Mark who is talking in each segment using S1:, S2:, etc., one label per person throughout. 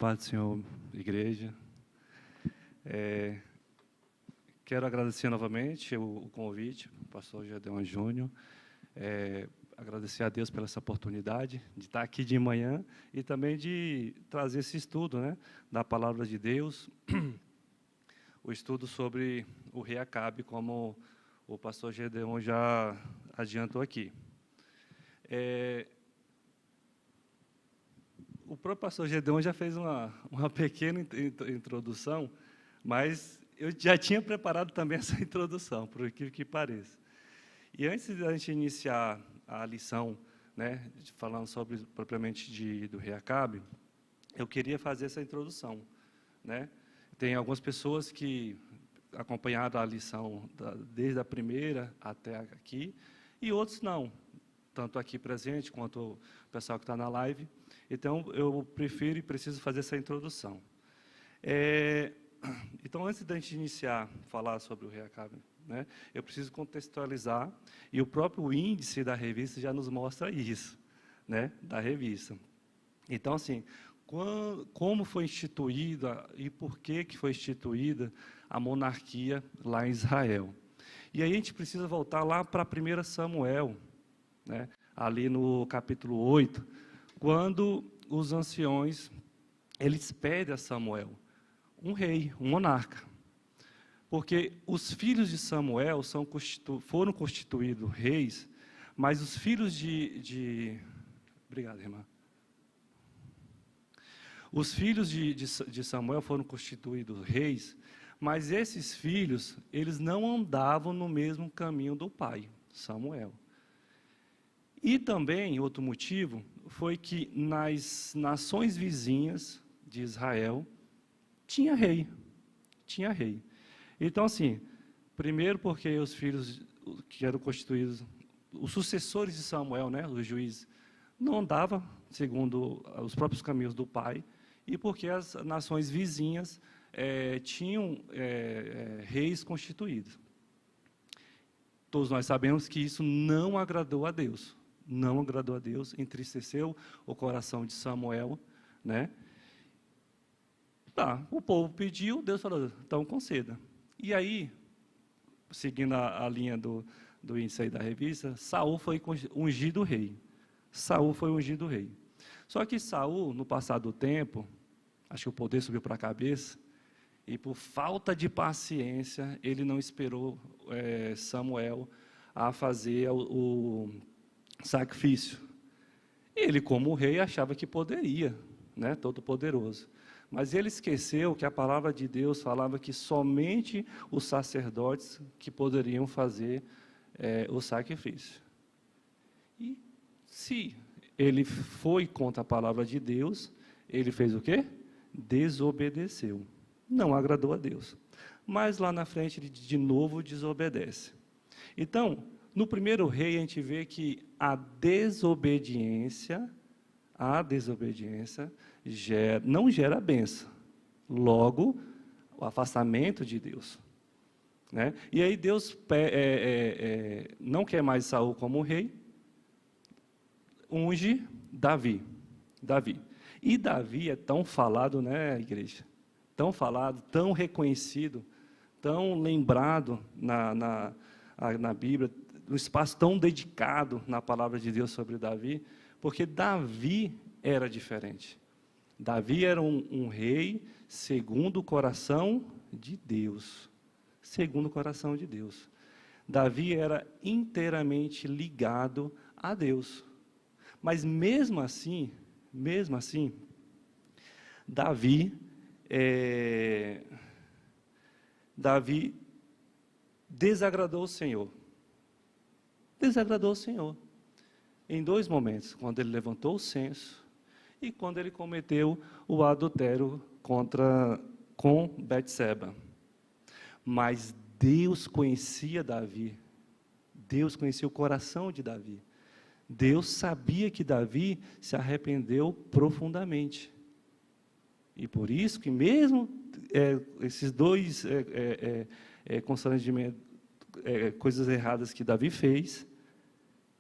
S1: paz do Senhor, igreja. Quero agradecer novamente o convite, o pastor Gedeon Júnior. Agradecer a Deus pela essa oportunidade de estar aqui de manhã e também de trazer esse estudo, né, da palavra de Deus, o estudo sobre o rei Acabe, como o pastor Gedeon já adiantou aqui. O próprio pastor Gedeon já fez uma pequena introdução, mas eu já tinha preparado também essa introdução, por aquilo que pareça. E antes da gente iniciar a lição, né, falando sobre propriamente do rei Acabe, eu queria fazer essa introdução, né? Tem algumas pessoas que acompanharam a lição desde a primeira até aqui, e outros não, tanto aqui presente quanto o pessoal que está na live. Então, eu prefiro e preciso fazer essa introdução. Então, antes da gente iniciar a falar sobre o rei Acabe, né, eu preciso contextualizar, e o próprio índice da revista já nos mostra isso, né, da revista. Então, assim, como foi instituída e por que foi instituída a monarquia lá em Israel. E aí a gente precisa voltar lá para 1 Samuel, né, ali no capítulo 8, quando os anciões, eles pedem a Samuel um rei, um monarca. Porque os filhos de Samuel foram constituídos reis, mas os filhos Obrigado, irmã. Os filhos de Samuel foram constituídos reis, mas esses filhos, eles não andavam no mesmo caminho do pai, Samuel. E também, outro motivo, foi que nas nações vizinhas de Israel, tinha rei. Então, assim, primeiro porque os filhos que eram constituídos, os sucessores de Samuel, né, os juízes, não andavam segundo os próprios caminhos do pai, e porque as nações vizinhas tinham reis constituídos. Todos nós sabemos que isso não agradou a Deus. Não agradou a Deus, entristeceu o coração de Samuel, né? Tá, o povo pediu, Deus falou, então conceda. E aí, seguindo a linha do índice aí da revista, Saul foi ungido rei. Só que Saul, no passar do tempo, acho que o poder subiu para a cabeça, e por falta de paciência, ele não esperou Samuel a fazer o sacrifício. Ele, como rei, achava que poderia, né, todo poderoso. Mas ele esqueceu que a palavra de Deus falava que somente os sacerdotes que poderiam fazer o sacrifício. E se ele foi contra a palavra de Deus, ele fez o quê? Desobedeceu. Não agradou a Deus. Mas lá na frente ele de novo desobedece. Então, no primeiro rei a gente vê que a desobediência não gera bênção. Logo, o afastamento de Deus. Né? E aí Deus não quer mais Saul como rei, unge Davi. E Davi é tão falado, né, igreja? Tão falado, tão reconhecido, tão lembrado na Bíblia, um espaço tão dedicado na palavra de Deus sobre Davi, porque Davi era diferente. Davi era um rei segundo o coração de Deus. Segundo o coração de Deus. Davi era inteiramente ligado a Deus. Mas mesmo assim, Davi desagradou o Senhor. Desagradou o Senhor. Em dois momentos, quando ele levantou o censo e quando ele cometeu o adultério com Betseba. Mas Deus conhecia Davi. Deus conhecia o coração de Davi. Deus sabia que Davi se arrependeu profundamente. E por isso que mesmo esses dois constrangimentos, coisas erradas que Davi fez,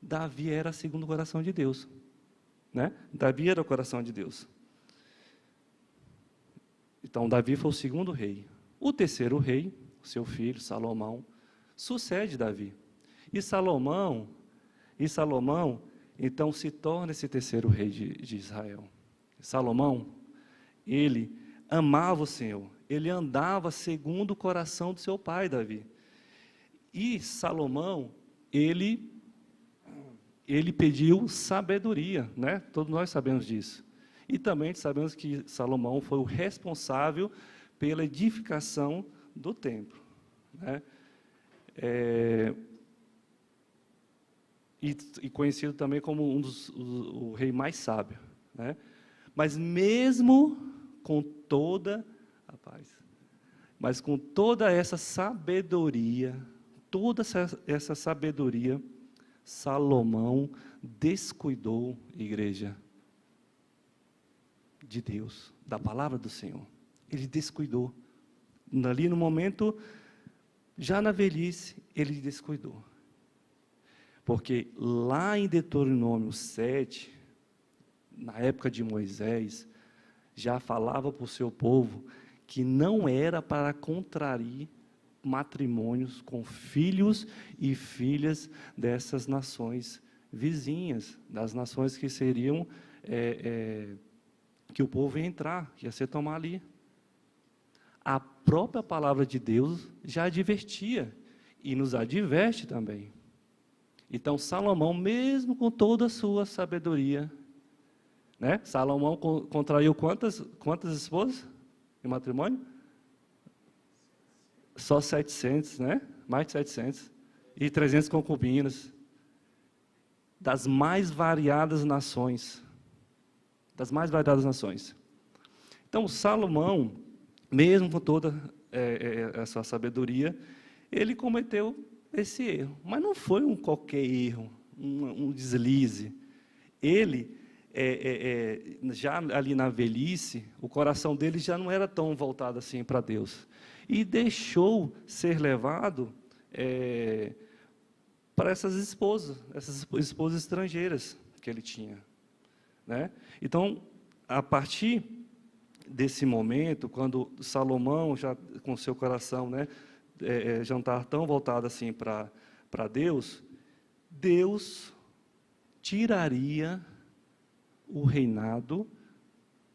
S1: Davi era segundo o coração de Deus. Né? Davi era o coração de Deus. Então, Davi foi o segundo rei. O terceiro rei, seu filho, Salomão, sucede Davi. E Salomão, então, se torna esse terceiro rei de Israel. Salomão, ele amava o Senhor, ele andava segundo o coração do seu pai, Davi. E Salomão, ele pediu sabedoria, né? Todos nós sabemos disso. E também sabemos que Salomão foi o responsável pela edificação do templo, né? E conhecido também como o rei mais sábio, né? Mas mesmo com toda essa sabedoria, Salomão descuidou, igreja, de Deus, da palavra do Senhor. Ele descuidou. Ali no momento, já na velhice, ele descuidou. Porque lá em Deuteronômio 7, na época de Moisés, já falava para o seu povo que não era para contrair matrimônios com filhos e filhas dessas nações vizinhas, das nações que seriam, que o povo ia entrar, que ia ser tomar ali. A própria palavra de Deus já advertia, e nos adverte também. Então, Salomão, mesmo com toda a sua sabedoria, né? Salomão contraiu quantas esposas em matrimônio? Só 700, né? Mais de 700. E 300 concubinas. Das mais variadas nações. Das mais variadas nações. Então, Salomão, mesmo com toda essa sabedoria, ele cometeu esse erro. Mas não foi um qualquer erro, um deslize. Ele, já ali na velhice, o coração dele já não era tão voltado assim para Deus. E deixou ser levado para essas esposas estrangeiras que ele tinha, né? Então, a partir desse momento, quando Salomão, já com seu coração, né, já não estava tão voltado assim para Deus, Deus tiraria o reinado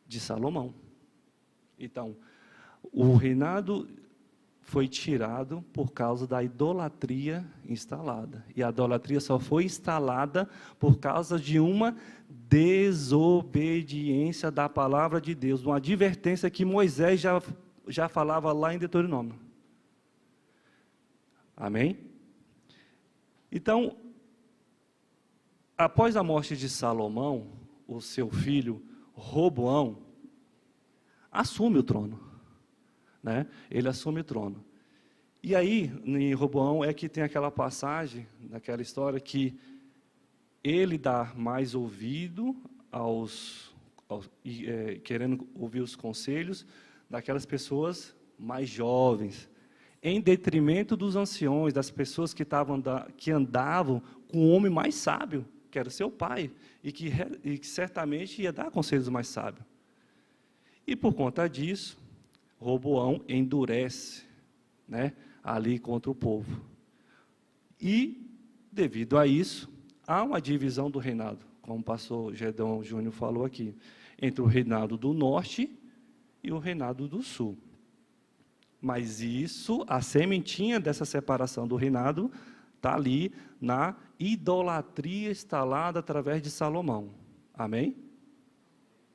S1: de Salomão. Então, o reinado foi tirado por causa da idolatria instalada. E a idolatria só foi instalada por causa de uma desobediência da palavra de Deus, uma advertência que Moisés já falava lá em Deuteronômio. Amém? Então, após a morte de Salomão, o seu filho Roboão assume o trono, né? Ele assume o trono. E aí, em Roboão, é que tem aquela passagem, naquela história, que ele dá mais ouvido querendo ouvir os conselhos daquelas pessoas mais jovens, em detrimento dos anciões, das pessoas que andavam com o homem mais sábio, que era seu pai, e que certamente ia dar conselhos mais sábios. E por conta disso, Roboão endurece, né, ali contra o povo. E, devido a isso, há uma divisão do reinado, como o pastor Gedão Júnior falou aqui, entre o reinado do norte e o reinado do sul. Mas isso, a sementinha dessa separação do reinado, está ali na idolatria instalada através de Salomão. Amém?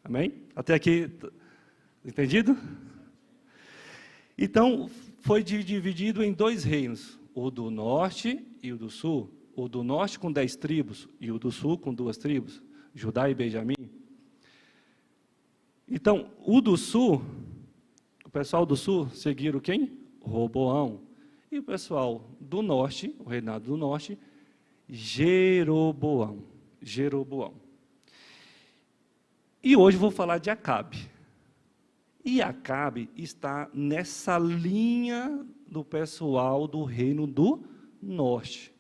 S1: Amém? Até aqui, entendido? Então, foi dividido em dois reinos, o do norte e o do sul. O do norte com 10 tribos e o do sul com 2 tribos, Judá e Benjamim. Então, o do sul, o pessoal do sul seguiram quem? Roboão. E o pessoal do norte, o reinado do norte, Jeroboão. E hoje vou falar de Acabe. E Acabe está nessa linha do pessoal do reino do norte.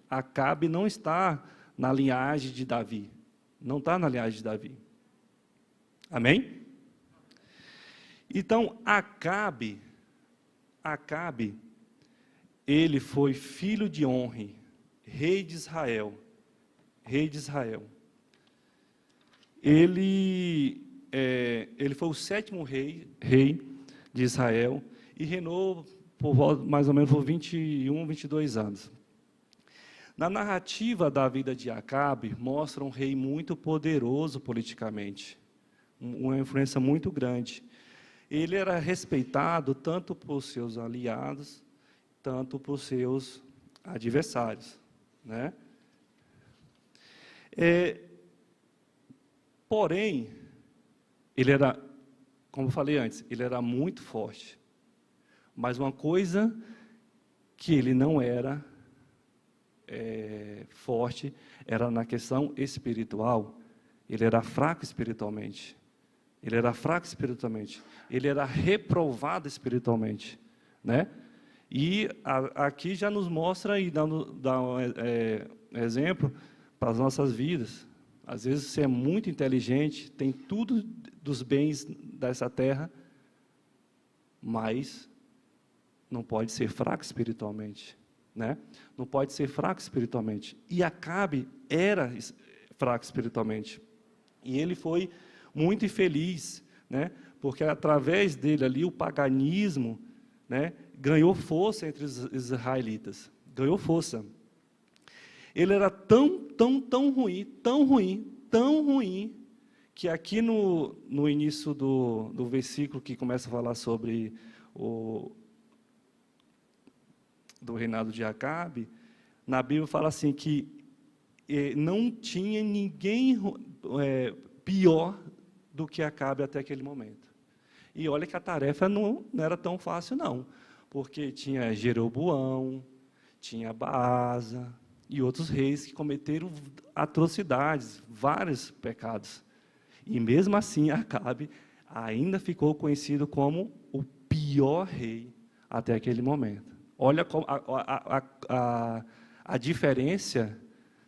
S1: Acabe não está na linhagem de Davi. Não está na linhagem de Davi. Amém? Então, Acabe, ele foi filho de Onri, rei de Israel. Ele foi o 7º rei de Israel e reinou mais ou menos por 21, 22 anos. Na narrativa da vida de Acabe, mostra um rei muito poderoso politicamente, uma influência muito grande. Ele era respeitado tanto por seus aliados, tanto por seus adversários, né? Porém, ele era, como eu falei antes, ele era muito forte. Mas uma coisa que ele não era forte era na questão espiritual. Ele era fraco espiritualmente. Ele era reprovado espiritualmente, né? E aqui já nos mostra e dá um exemplo para as nossas vidas. Às vezes você é muito inteligente, tem tudo dos bens dessa terra, mas não pode ser fraco espiritualmente, né? Não pode ser fraco espiritualmente. E Acabe era fraco espiritualmente. E ele foi muito infeliz, né? Porque através dele ali o paganismo, né, ganhou força entre os israelitas. Ganhou força. Ele era tão ruim, que aqui no início do versículo que começa a falar sobre do reinado de Acabe, na Bíblia fala assim que não tinha ninguém pior do que Acabe até aquele momento. E olha que a tarefa não era tão fácil, não, porque tinha Jeroboão, tinha Baasa e outros reis que cometeram atrocidades, vários pecados. E mesmo assim, Acabe ainda ficou conhecido como o pior rei até aquele momento. Olha a diferença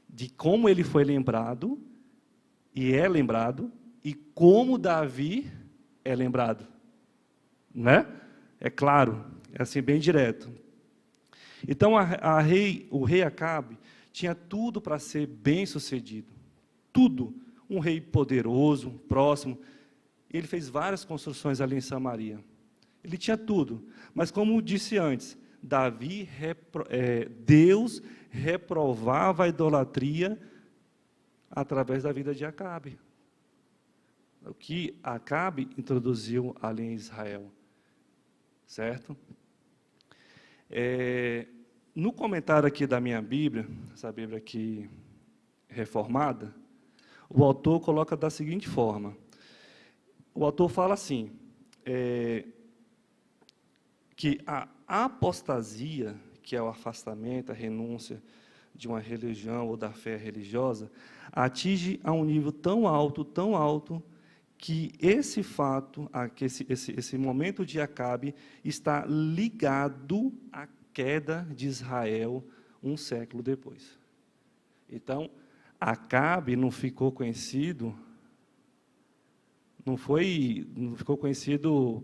S1: de como ele foi lembrado, e é lembrado, e como Davi é lembrado. Né? É claro, é assim bem direto. Então, o rei Acabe tinha tudo para ser bem-sucedido. Tudo. Um rei poderoso, próximo. Ele fez várias construções ali em Samaria. Ele tinha tudo. Mas, como disse antes, Deus reprovava a idolatria através da vida de Acabe. O que Acabe introduziu ali em Israel. Certo? No comentário aqui da minha Bíblia, essa Bíblia aqui reformada, o autor coloca da seguinte forma. O autor fala assim, que a apostasia, que é o afastamento, a renúncia de uma religião ou da fé religiosa, atinge a um nível tão alto, que esse fato, esse momento de Acabe, está ligado à queda de Israel um século depois. Então, Acabe não ficou conhecido, não ficou conhecido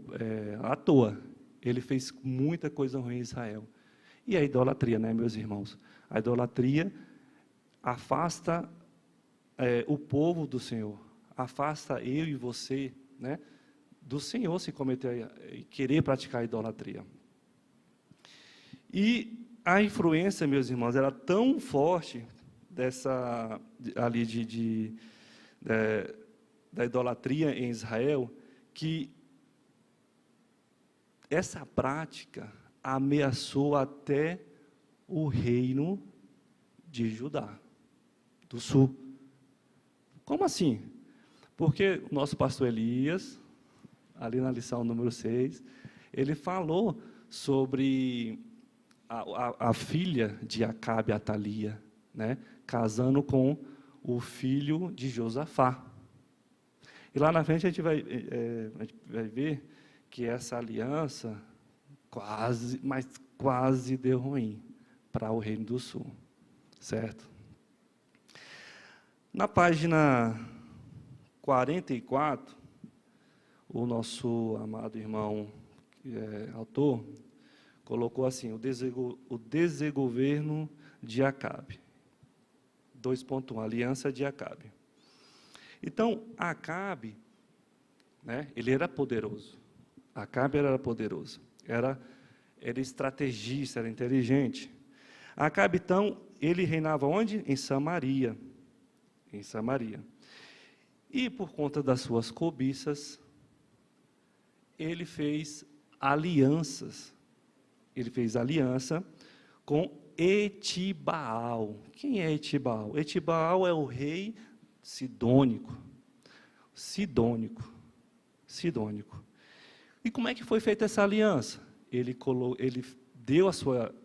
S1: à toa. Ele fez muita coisa ruim em Israel. E a idolatria, né, meus irmãos? A idolatria afasta o povo do Senhor, afasta eu e você, né, do Senhor se cometer e querer praticar a idolatria. E a influência, meus irmãos, era tão forte da idolatria em Israel, que essa prática ameaçou até o reino de Judá, do sul. Como assim? Porque o nosso pastor Elias, ali na lição número 6, ele falou sobre a filha de Acabe, Atalia, né, casando com o filho de Josafá. E lá na frente a gente vai ver que essa aliança quase deu ruim para o Reino do Sul, certo? Na página 44, o nosso amado irmão, que é autor, colocou assim, o desgoverno de Acabe. 2.1, aliança de Acabe. Então, Acabe, né, ele era poderoso. Acabe era poderoso. Era estrategista, era inteligente. Acabe, então, ele reinava onde? Em Samaria. Em Samaria. E, por conta das suas cobiças, ele fez alianças. Ele fez aliança com Etibaal. Quem é Etibaal? Etibaal é o rei sidônico. Sidônico. E como é que foi feita essa aliança? Ele deu a sua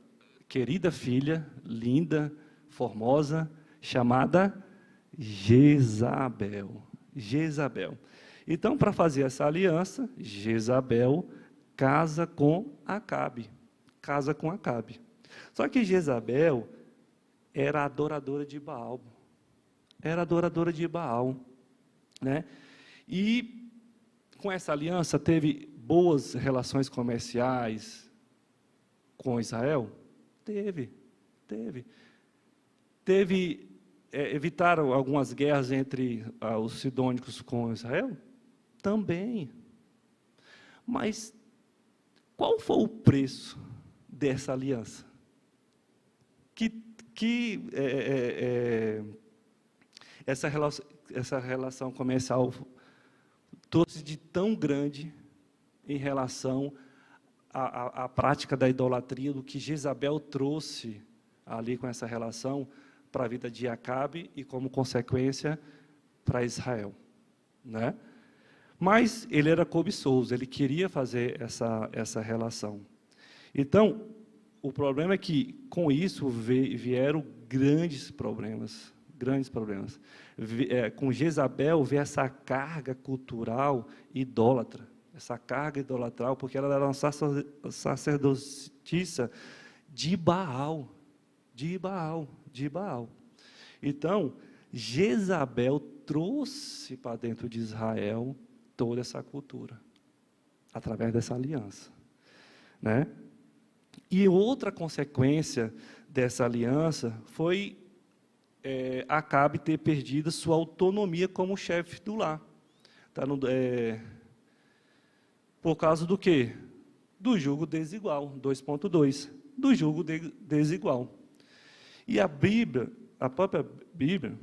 S1: querida filha, linda, formosa, chamada Jezabel. Então, para fazer essa aliança, Jezabel casa com Acabe. Só que Jezabel era adoradora de Baal. Né? E com essa aliança teve boas relações comerciais com Israel? Teve. Evitaram algumas guerras entre os sidônicos com Israel? Também. Mas qual foi o preço dessa aliança? Essa relação comercial trouxe de tão grande em relação à prática da idolatria, do que Jezabel trouxe ali com essa relação para a vida de Acabe e, como consequência, para Israel, né? Mas ele era cobiçoso, ele queria fazer essa relação. Então, o problema é que, com isso, vieram grandes problemas. Com Jezabel veio essa carga cultural idólatra, porque ela era uma sacerdotisa de Baal. Então, Jezabel trouxe para dentro de Israel toda essa cultura, através dessa aliança, né? E outra consequência dessa aliança foi Acabe ter perdido sua autonomia como chefe do lar. Por causa do quê? Do jugo desigual, 2.2, do jugo desigual. E a Bíblia, a própria Bíblia,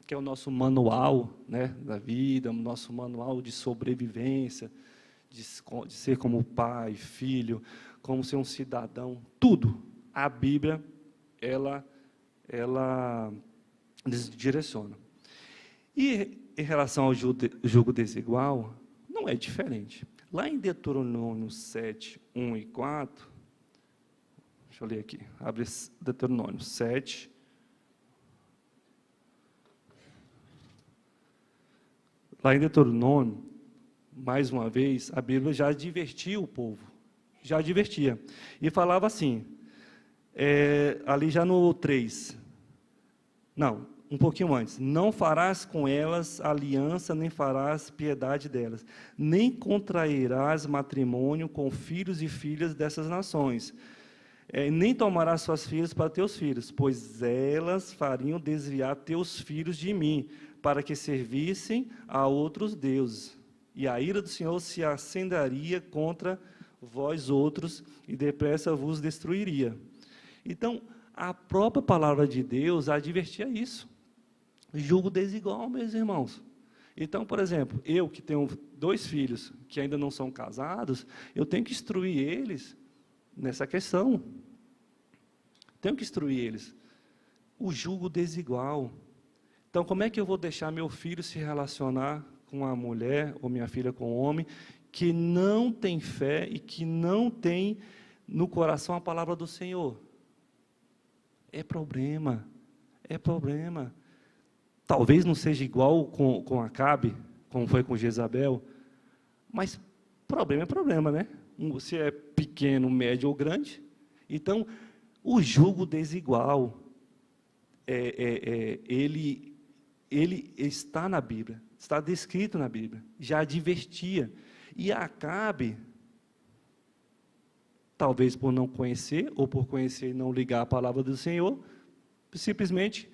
S1: que é o nosso manual, né, da vida, o nosso manual de sobrevivência, de ser como pai, filho, como ser um cidadão, tudo. A Bíblia, ela direciona. E em relação ao jugo desigual, não é diferente. Lá em Deuteronômio 7, 1 e 4, deixa eu ler aqui, abre Deuteronômio 7. Lá em Deuteronômio, mais uma vez, a Bíblia já advertia o povo, e falava assim, ali já no 3, não, um pouquinho antes, não farás com elas aliança, nem farás piedade delas, nem contrairás matrimônio com filhos e filhas dessas nações, nem tomarás suas filhas para teus filhos, pois elas fariam desviar teus filhos de mim, para que servissem a outros deuses. E a ira do Senhor se acenderia contra vós outros, e depressa vos destruiria. Então, a própria palavra de Deus advertia isso. Jugo desigual, meus irmãos. Então, por exemplo, eu que tenho 2 filhos que ainda não são casados, eu tenho que instruir eles nessa questão. Tenho que instruir eles. O jugo desigual. Então, como é que eu vou deixar meu filho se relacionar com a mulher, ou minha filha com o homem, que não tem fé e que não tem no coração a palavra do Senhor? É problema. Talvez não seja igual com Acabe, como foi com Jezabel, mas problema é problema, né? Se é pequeno, médio ou grande. Então, o jugo desigual, ele está na Bíblia, está descrito na Bíblia, já advertia. E Acabe, talvez por não conhecer, ou por conhecer e não ligar a palavra do Senhor, simplesmente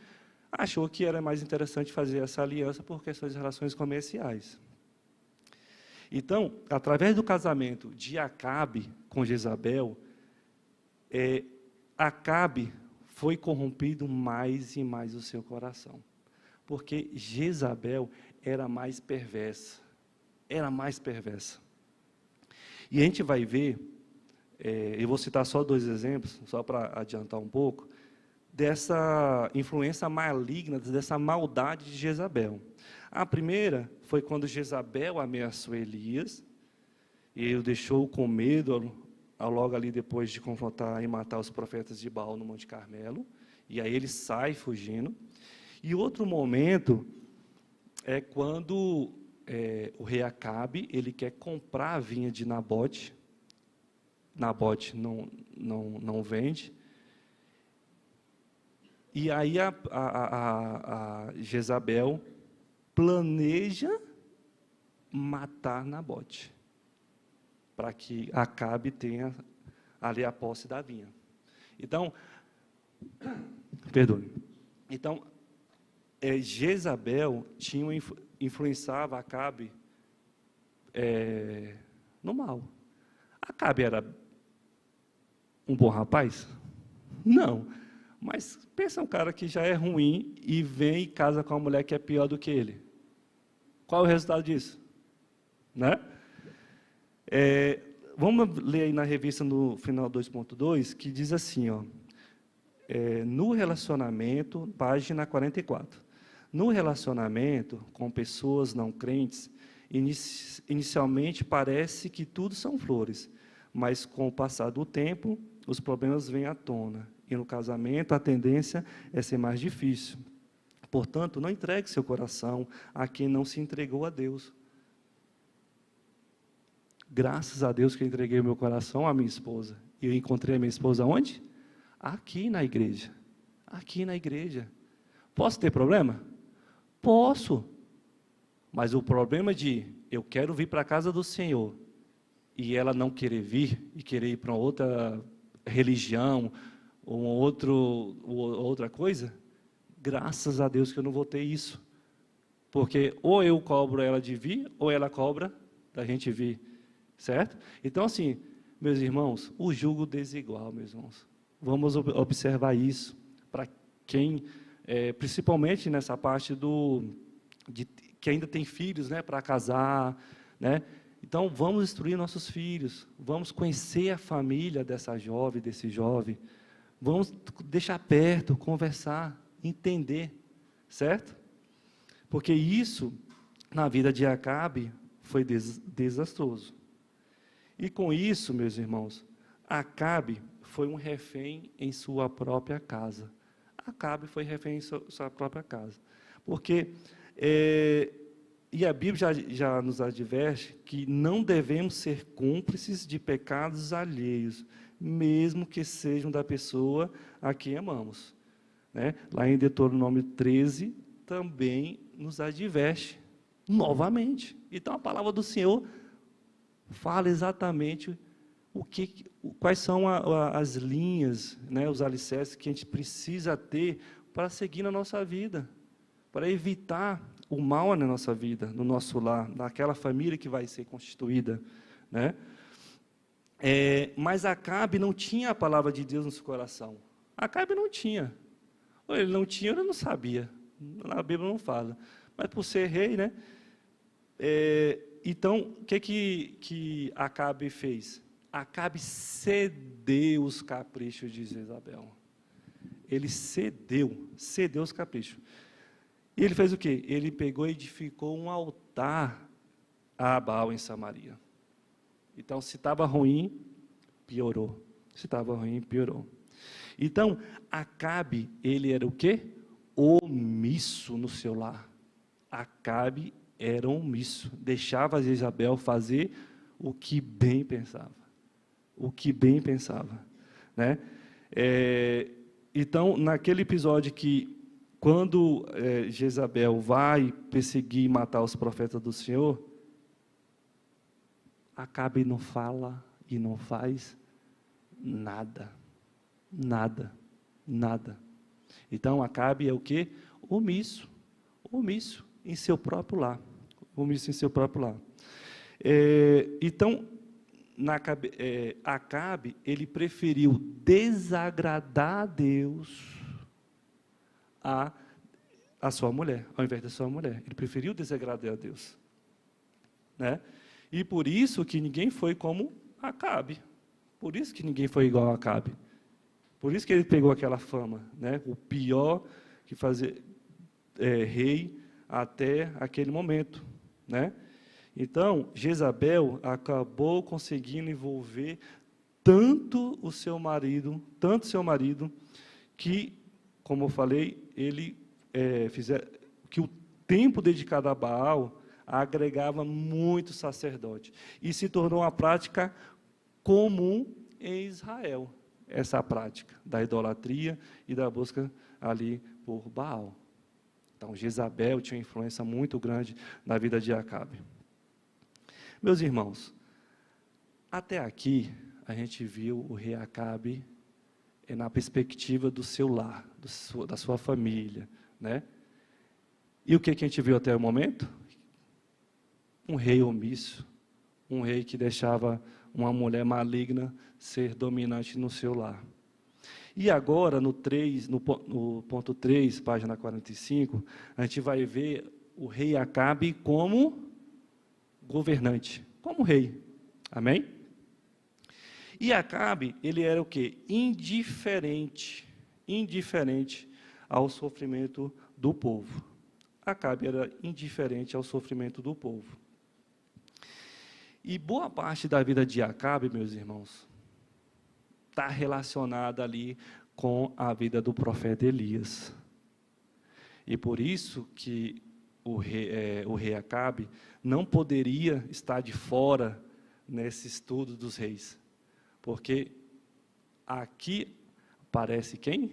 S1: achou que era mais interessante fazer essa aliança por questões de relações comerciais. Então, através do casamento de Acabe com Jezabel, Acabe foi corrompido mais e mais o seu coração, porque Jezabel era mais perversa, E a gente vai ver, eu vou citar só 2 exemplos, só para adiantar um pouco, dessa influência maligna, dessa maldade de Jezabel. A primeira foi quando Jezabel ameaçou Elias, e ele o deixou com medo, logo ali depois de confrontar e matar os profetas de Baal no Monte Carmelo, e aí ele sai fugindo. E outro momento é quando o rei Acabe, ele quer comprar a vinha de Nabote, Nabote não vende, e aí a Jezabel planeja matar Nabote, para que Acabe tenha ali a posse da vinha. Então, perdoe. Então, Jezabel influenciava Acabe no mal. Acabe era um bom rapaz? Não. Mas pensa um cara que já é ruim e vem e casa com uma mulher que é pior do que ele. Qual é o resultado disso? Né? Vamos ler aí na revista no final 2.2, que diz assim, ó, no relacionamento, página 44. No relacionamento com pessoas não crentes, inicialmente parece que tudo são flores, mas com o passar do tempo, os problemas vêm à tona. E no casamento, a tendência é ser mais difícil. Portanto, não entregue seu coração a quem não se entregou a Deus. Graças a Deus que eu entreguei o meu coração à minha esposa. E eu encontrei a minha esposa onde? Aqui na igreja. Aqui na igreja. Posso ter problema? Posso. Mas o problema de eu quero vir para a casa do Senhor e ela não querer vir e querer ir para outra religião ou outra coisa, graças a Deus que eu não vou ter isso. Porque ou eu cobro ela de vir, ou ela cobra da gente vir. Certo? Então, assim, meus irmãos, o jugo desigual, meus irmãos. Vamos observar isso, para quem, principalmente nessa parte que ainda tem filhos, né, para casar, né? Então, vamos instruir nossos filhos, vamos conhecer a família dessa jovem, desse jovem, vamos deixar perto, conversar, entender, certo? Porque isso, na vida de Acabe, foi desastroso. E com isso, meus irmãos, Acabe foi um refém em sua própria casa. Acabe foi refém em sua própria casa. Porque, e a Bíblia já nos adverte que não devemos ser cúmplices de pecados alheios, mesmo que sejam da pessoa a quem amamos. Né? Lá em Deuteronômio 13, também nos adverte novamente. Então, a palavra do Senhor fala exatamente quais são as linhas, né, os alicerces que a gente precisa ter para seguir na nossa vida, para evitar o mal na nossa vida, no nosso lar, naquela família que vai ser constituída. Né? Mas Acabe não tinha a palavra de Deus no seu coração. Acabe não tinha. Ou ele não tinha, ou ele não sabia. A Bíblia não fala. Mas por ser rei, né? Então, o que Acabe fez? Acabe cedeu os caprichos de Jezabel. Ele cedeu os caprichos. E ele fez o quê? Ele pegou e edificou um altar a Baal em Samaria. Então, se estava ruim, piorou. Se estava ruim, piorou. Então, Acabe, ele era o quê? Omisso no seu lar. Acabe era omisso, deixava Jezabel fazer o que bem pensava. Né? Então, naquele episódio que, quando Jezabel vai perseguir e matar os profetas do Senhor, Acabe não fala e não faz nada. Nada. Nada. Então, Acabe é o quê? Omisso. Omisso em seu próprio lar. Omisso em seu próprio lar. Então, Acabe, ele preferiu desagradar a Deus a sua mulher, ao invés da sua mulher. Ele preferiu desagradar a Deus. Né? E por isso que ninguém foi como Acabe. Por isso que ninguém foi igual a Acabe. Por isso que ele pegou aquela fama, né? O pior que fazer rei até aquele momento, né? Então, Jezabel acabou conseguindo envolver tanto seu marido, que, como eu falei, ele que o tempo dedicado a Baal agregava muito sacerdote e se tornou uma prática comum em Israel, essa prática da idolatria e da busca ali por Baal. Então, Jezabel tinha uma influência muito grande na vida de Acabe. Meus irmãos, até aqui a gente viu o rei Acabe na perspectiva do seu lar, da sua família, né? E o que a gente viu até o momento? Um rei omisso, um rei que deixava uma mulher maligna ser dominante no seu lar. E agora, no ponto 3, página 45, a gente vai ver o rei Acabe como governante, como rei. Amém? E Acabe, ele era o quê? Indiferente ao sofrimento do povo. Acabe era indiferente ao sofrimento do povo. E boa parte da vida de Acabe, meus irmãos, está relacionada ali com a vida do profeta Elias. E por isso que o rei Acabe não poderia estar de fora nesse estudo dos reis. Porque aqui aparece quem?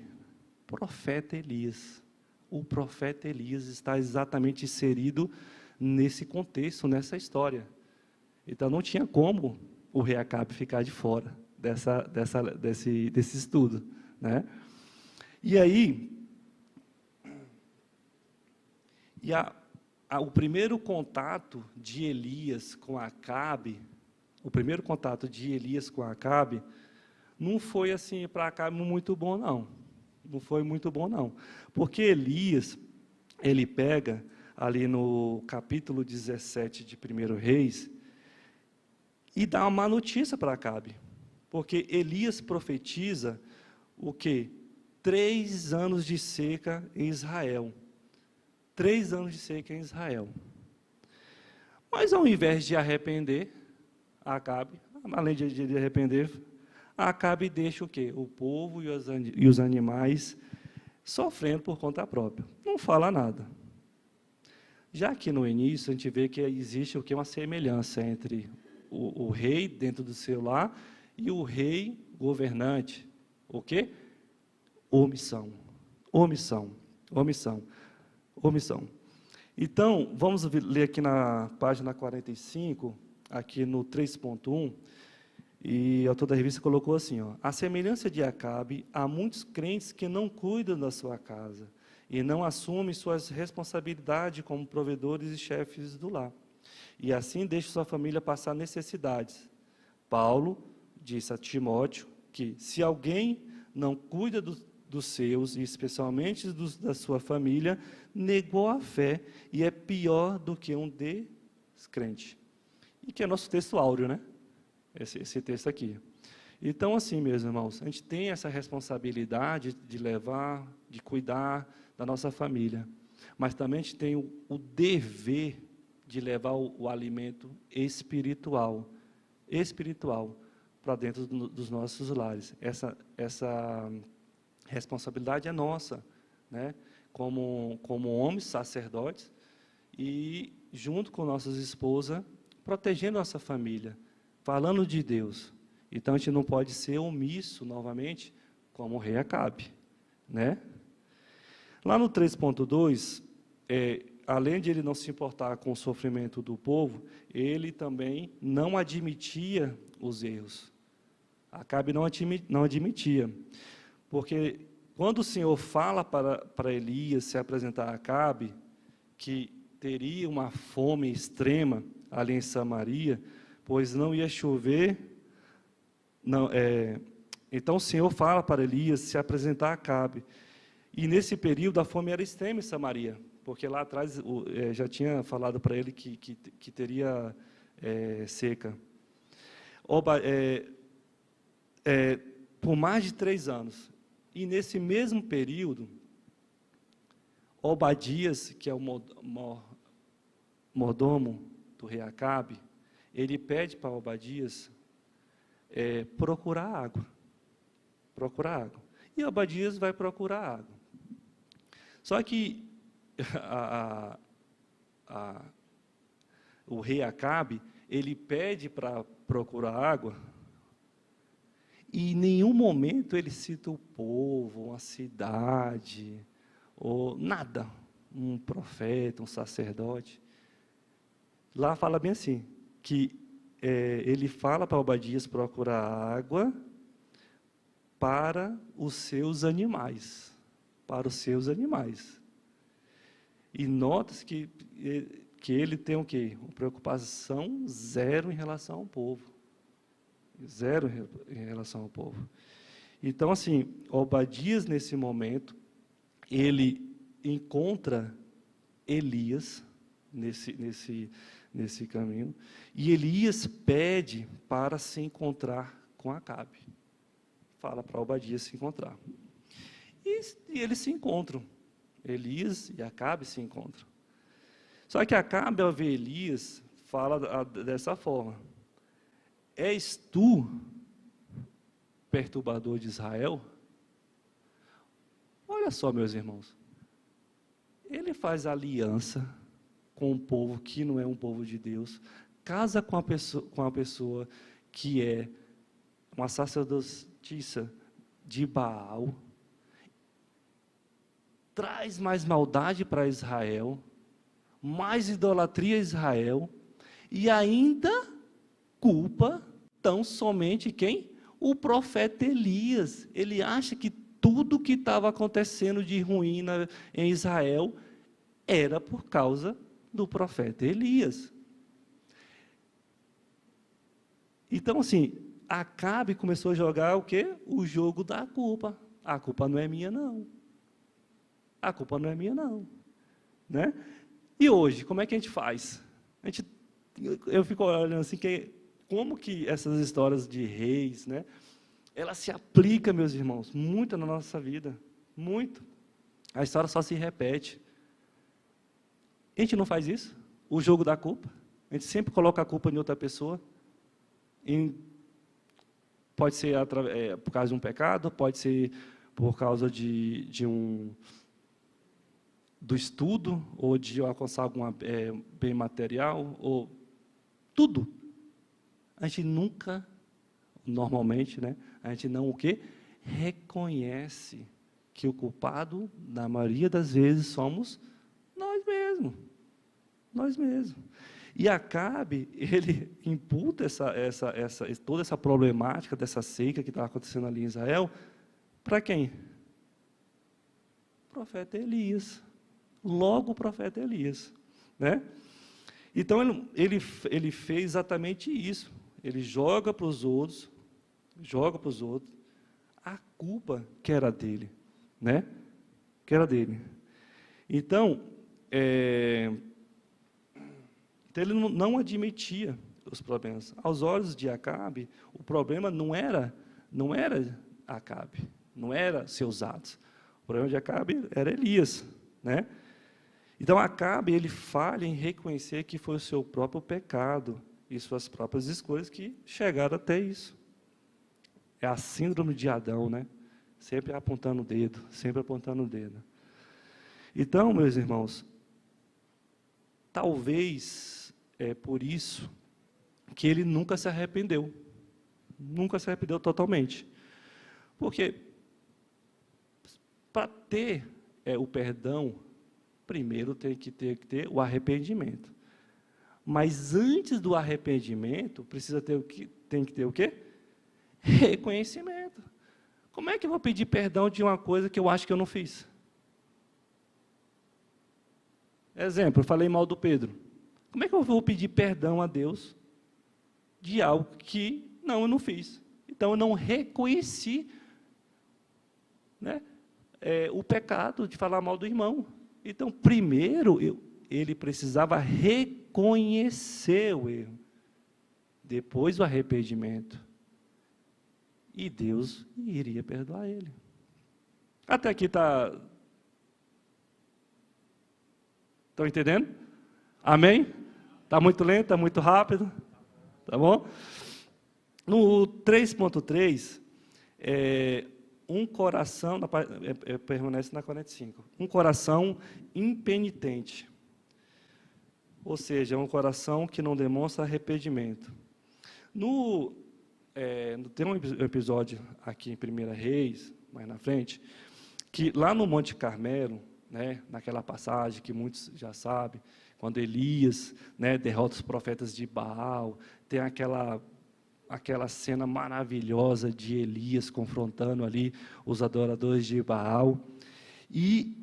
S1: Profeta Elias. O profeta Elias está exatamente inserido nesse contexto, nessa história. Então, não tinha como o rei Acabe ficar de fora desse estudo, né? E aí, o primeiro contato de Elias com Acabe, não foi assim para Acabe muito bom, não. Não foi muito bom, não. Porque Elias, ele pega ali no capítulo 17 de 1 Reis e dá uma má notícia para Acabe. Porque Elias profetiza o quê? 3 anos de seca em Israel. 3 anos de seca em Israel. Mas ao invés de arrepender, Acabe, além de arrepender, Acabe deixa o quê? O povo e os animais sofrendo por conta própria. Não fala nada. Já que no início a gente vê que existe o quê? Uma semelhança entre o rei dentro do seu lar e o rei governante. O quê? Omissão. Então, vamos ler aqui na página 45, aqui no 3.1, e o autor da revista colocou assim, ó: a semelhança de Acabe, há muitos crentes que não cuidam da sua casa e não assumem suas responsabilidades como provedores e chefes do lar. E assim deixam sua família passar necessidades. Paulo disse a Timóteo que se alguém não cuida dos seus, e especialmente da sua família, negou a fé e é pior do que um descrente. E que é nosso texto áureo, né? Esse texto aqui. Então, assim, meus irmãos, a gente tem essa responsabilidade de levar, de cuidar da nossa família, mas também a gente tem o dever de levar o alimento espiritual para dentro dos nossos lares. Essa responsabilidade é nossa, né? Como homens, sacerdotes, e junto com nossas esposas, protegendo nossa família, falando de Deus. Então, a gente não pode ser omisso, novamente, como o rei Acabe, né? Lá no 3.2, além de ele não se importar com o sofrimento do povo, ele também não admitia os erros. Acabe não admitia, porque quando o Senhor fala para Elias se apresentar a Acabe, que teria uma fome extrema ali em Samaria, pois não ia chover, então o Senhor fala para Elias se apresentar a Acabe. E nesse período a fome era extrema em Samaria, porque lá atrás já tinha falado para ele que teria seca. Por mais de 3 anos. E nesse mesmo período, Obadias, que é o mordomo do rei Acabe, ele pede para Obadias procurar água. Procurar água. E Obadias vai procurar água. Só que o rei Acabe, ele pede para procurar água, e em nenhum momento ele cita o povo, uma cidade, ou nada, um profeta, um sacerdote. Lá fala bem assim, que ele fala para Obadias procurar água para os seus animais. Para os seus animais. E nota-se que ele tem o quê? Uma preocupação zero em relação ao povo. Zero em relação ao povo. Então, assim, Obadias, nesse momento, ele encontra Elias nesse caminho, e Elias pede para se encontrar com Acabe. Fala para Obadias se encontrar. E eles se encontram. Elias e Acabe se encontram. Só que Acabe, ao ver Elias, fala dessa forma: és tu, perturbador de Israel? Olha só, meus irmãos. Ele faz aliança com um povo que não é um povo de Deus, casa com uma pessoa que é uma sacerdotisa de Baal, traz mais maldade para Israel, mais idolatria a Israel, e ainda culpa tão somente quem? O profeta Elias. Ele acha que tudo que estava acontecendo de ruim em Israel era por causa do profeta Elias. Então, assim, Acabe começou a jogar o quê? O jogo da culpa. A culpa não é minha, não. A culpa não é minha, não. Né? E hoje, como é que a gente faz? Eu fico olhando assim, como que essas histórias de reis, né, ela se aplica, meus irmãos, muito na nossa vida. Muito. A história só se repete. A gente não faz isso? O jogo da culpa. A gente sempre coloca a culpa em outra pessoa. Pode ser por causa de um pecado, pode ser por causa do estudo, ou de alcançar algum bem material, ou tudo. A gente nunca, normalmente, né, a gente não o quê? Reconhece que o culpado, na maioria das vezes, somos nós mesmos. Nós mesmos. E Acabe, ele imputa toda essa problemática dessa seca que estava acontecendo ali em Israel, para quem? O profeta Elias. Logo o profeta Elias. Né? Então, ele fez exatamente isso. Ele joga para os outros, a culpa que era dele. Né? Que era dele. Então, ele não admitia os problemas. Aos olhos de Acabe, o problema não era Acabe, não era seus atos. O problema de Acabe era Elias, né? Então Acabe, ele falha em reconhecer que foi o seu próprio pecado e suas próprias escolhas que chegaram até isso. É a síndrome de Adão, né? Sempre apontando o dedo, sempre apontando o dedo. Então, meus irmãos, talvez é por isso que ele nunca se arrependeu. Nunca se arrependeu totalmente. Porque, para ter o perdão Primeiro tem que ter o arrependimento. Mas antes do arrependimento, tem que ter o quê? Reconhecimento. Como é que eu vou pedir perdão de uma coisa que eu acho que eu não fiz? Exemplo, eu falei mal do Pedro. Como é que eu vou pedir perdão a Deus de algo que eu não fiz? Então, eu não reconheci, né, o pecado de falar mal do irmão. Então, primeiro, ele precisava reconhecer o erro. Depois, o arrependimento. E Deus iria perdoar ele. Até aqui está... Estão entendendo? Amém? Está muito lento, está muito rápido? Tá bom? No 3.3, um coração, permanece na 45, um coração impenitente. Ou seja, um coração que não demonstra arrependimento. Tem um episódio aqui em 1 Reis, mais na frente, que lá no Monte Carmelo, né, naquela passagem que muitos já sabem, quando Elias, né, derrota os profetas de Baal, tem aquela cena maravilhosa de Elias confrontando ali os adoradores de Baal. E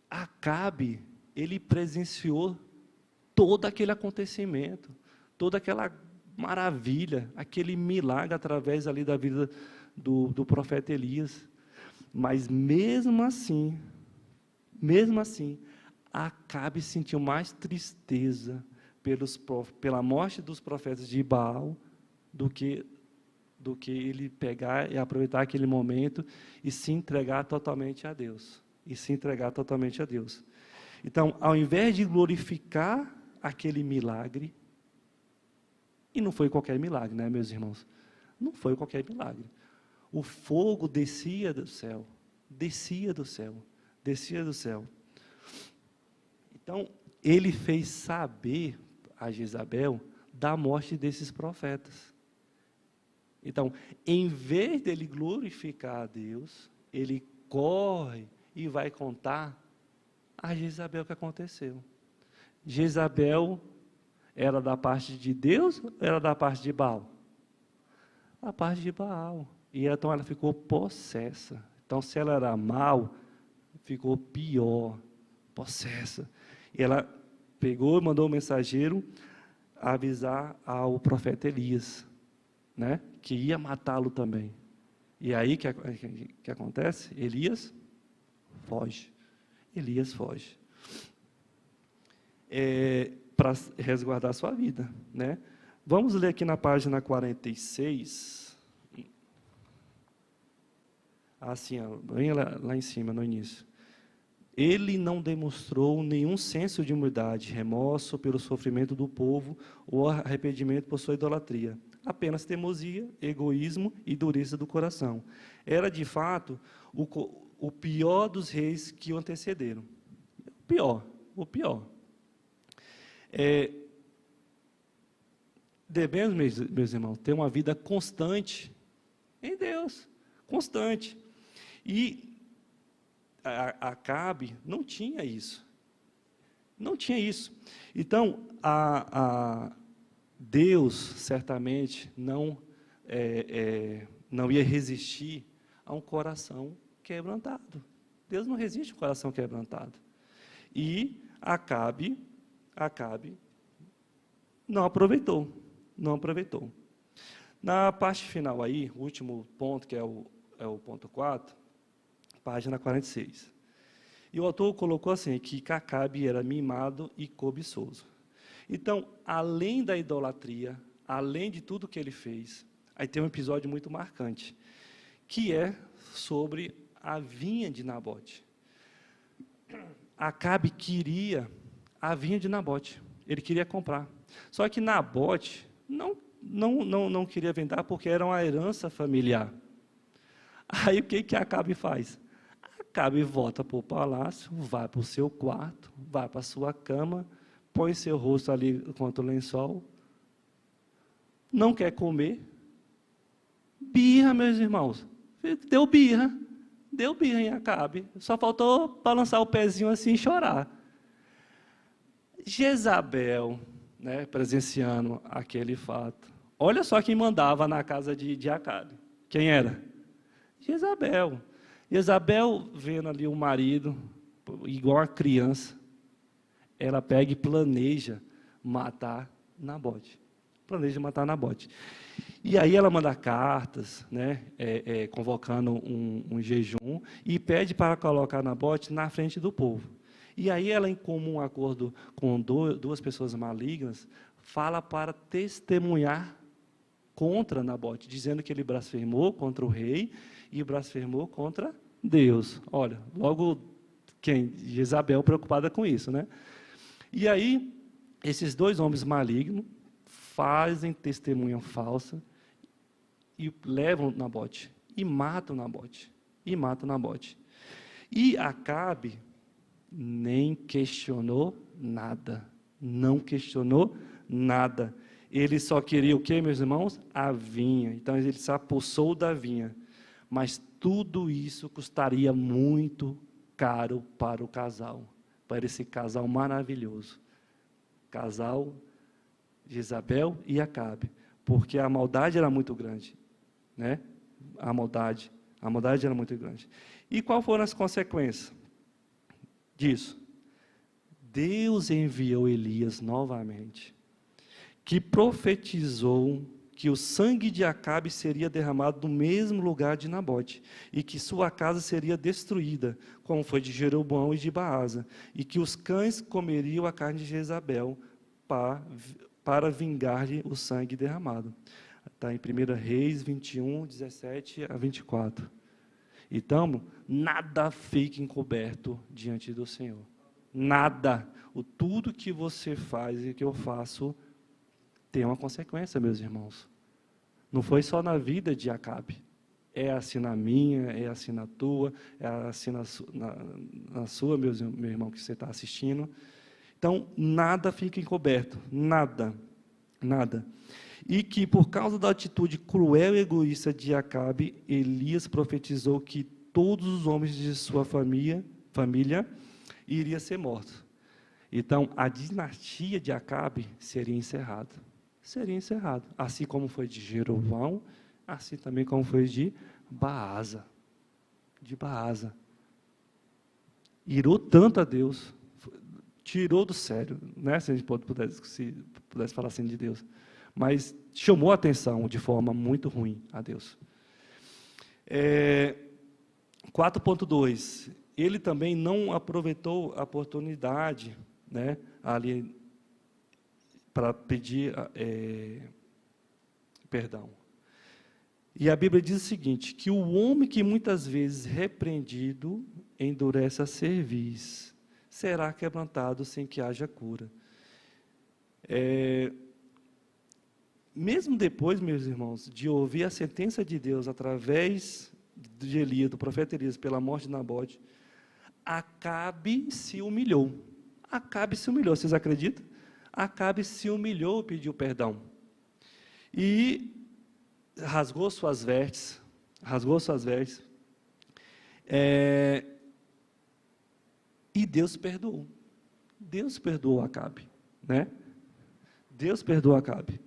S1: Acabe, ele presenciou todo aquele acontecimento, toda aquela maravilha, aquele milagre através ali da vida do profeta Elias. Mas mesmo assim, Acabe sentiu mais tristeza pela morte dos profetas de Baal do que ele pegar e aproveitar aquele momento e se entregar totalmente a Deus. Então, ao invés de glorificar aquele milagre, e não foi qualquer milagre, né, meus irmãos? Não foi qualquer milagre. O fogo descia do céu. Então, ele fez saber a Jezabel da morte desses profetas. Então, em vez dele glorificar a Deus, ele corre e vai contar a Jezabel o que aconteceu. Jezabel era da parte de Deus ou era da parte de Baal? Da parte de Baal. E então ela ficou possessa. Então, se ela era mal, ficou pior, possessa. E ela pegou e mandou um mensageiro avisar ao profeta Elias, né, que ia matá-lo também. E aí, que acontece? Elias foge. Para resguardar a sua vida, né? Vamos ler aqui na página 46. Assim, bem lá em cima, no início. Ele não demonstrou nenhum senso de humildade, remorso pelo sofrimento do povo ou arrependimento por sua idolatria. Apenas teimosia, egoísmo e dureza do coração. Era, de fato, o pior dos reis que o antecederam. O pior. Devemos, meus irmãos, ter uma vida constante em Deus. Constante. E Acabe não tinha isso. Então, Deus, certamente, não ia resistir a um coração quebrantado. Deus não resiste a um coração quebrantado. E Acabe não aproveitou. Na parte final aí, o último ponto, que é o ponto 4, página 46. E o autor colocou assim, que Acabe era mimado e cobiçoso. Então, além da idolatria, além de tudo que ele fez, aí tem um episódio muito marcante, que é sobre a vinha de Nabote. Acabe queria a vinha de Nabote, ele queria comprar. Só que Nabote não queria vender porque era uma herança familiar. Aí o que Acabe faz? Acabe volta para o palácio, vai para o seu quarto, vai para a sua cama, põe seu rosto ali contra o lençol, não quer comer, birra, meus irmãos, deu birra, Deu birra em Acabe. Só faltou balançar o pezinho assim e chorar. Jezabel, né, presenciando aquele fato. Olha só quem mandava na casa de Acabe. Quem era? Jezabel. Jezabel, vendo ali o marido, igual a criança, ela pega e planeja matar Nabote. Planeja matar Nabote. E aí ela manda cartas, né, convocando um jejum, e pede para colocar Nabote na frente do povo. E aí ela, em comum acordo com duas pessoas malignas, fala para testemunhar contra Nabote, dizendo que ele blasfemou contra o rei e blasfemou contra Deus. Olha, logo quem? Jezabel preocupada com isso, né? E aí, esses dois homens malignos fazem testemunha falsa e levam Nabote, e matam Nabote, E Acabe nem questionou nada, não questionou nada. Ele só queria o quê, meus irmãos? A vinha. Então, ele se apossou da vinha. Mas tudo isso custaria muito caro para o casal, para esse casal maravilhoso. Casal Jezabel e Acabe, porque a maldade era muito grande, né? A maldade era muito grande. E quais foram as consequências disso? Deus enviou Elias novamente, que profetizou que o sangue de Acabe seria derramado no mesmo lugar de Nabote, e que sua casa seria destruída, como foi de Jeroboão e de Baasa, e que os cães comeriam a carne de Jezabel para vingar-lhe o sangue derramado. Está em 1 Reis 21, 17 a 24. Então, nada fica encoberto diante do Senhor. Nada. Tudo que você faz e que eu faço tem uma consequência, meus irmãos. Não foi só na vida de Acabe. É assim na minha, é assim na tua, é assim na sua, meu irmão, que você está assistindo. Então, nada fica encoberto. Nada. Nada. E que, por causa da atitude cruel e egoísta de Acabe, Elias profetizou que todos os homens de sua família iriam ser mortos. Então, a dinastia de Acabe seria encerrada. Seria encerrada. Assim como foi de Jeroboão, assim também como foi de Baasa. De Baasa. Irou tanto a Deus, tirou do sério, né? Se a gente pudesse falar assim de Deus. Mas chamou a atenção de forma muito ruim a Deus. 4.2. Ele também não aproveitou a oportunidade, né, ali para pedir perdão. E a Bíblia diz o seguinte, que o homem que muitas vezes repreendido endurece a cerviz, será quebrantado sem que haja cura. Mesmo depois, meus irmãos, de ouvir a sentença de Deus através de Elias, do profeta Elias, pela morte de Nabote, Acabe se humilhou. Acabe se humilhou, vocês acreditam? Acabe se humilhou e pediu perdão. E rasgou suas vestes. E Deus perdoou. Deus perdoou Acabe, né? Deus perdoou Acabe.